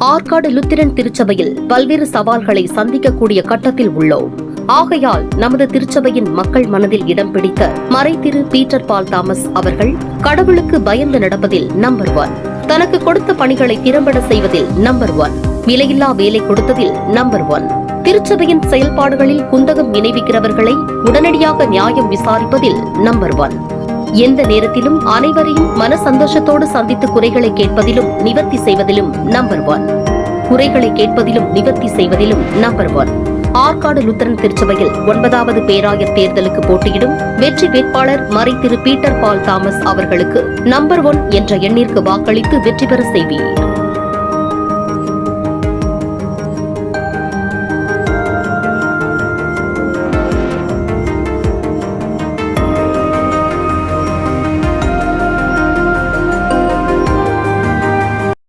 ஆற்காடு லுத்திரன் திருச்சபையில் பல்வேறு சவால்களை சந்திக்கக்கூடிய கட்டத்தில் உள்ளோம். ஆகையால் நமது திருச்சபையின் மக்கள் மனதில் இடம் பிடித்த மறைதிரு பீட்டர் பால் தாமஸ் அவர்கள் கடவுளுக்கு பயந்து நடப்பதில் நம்பர் 1, தனக்கு கொடுத்த பணிகளை திறம்பட செய்வதில் நம்பர் 1, விலையில்லா வேலை கொடுத்ததில் நம்பர் 1, திருச்சபையின் செயல்பாடுகளில் குந்தகம் விளைவிக்கிறவர்களை உடனடியாக நியாயம் விசாரிப்பதில் நம்பர் 1, எந்த நேரத்திலும் அனைவரையும் மன சந்தோஷத்தோடு சந்தித்து குறைகளை கேட்பதிலும் நிவர்த்தி செய்வதிலும் நம்பர் 1, குறைகளை கேட்பதிலும் நிவர்த்தி செய்வதிலும் நம்பர் 1. ஆற்காடு லுத்திரன் திருச்சபையில் 9வது பேராயர் தேர்தலுக்கு போட்டியிடும் வெற்றி வேட்பாளர் மறைதிரு பீட்டர் பால் தாமஸ் அவர்களுக்கு நம்பர் 1 என்ற எண்ணிற்கு வாக்களித்து வெற்றி பெற செய்வீர்.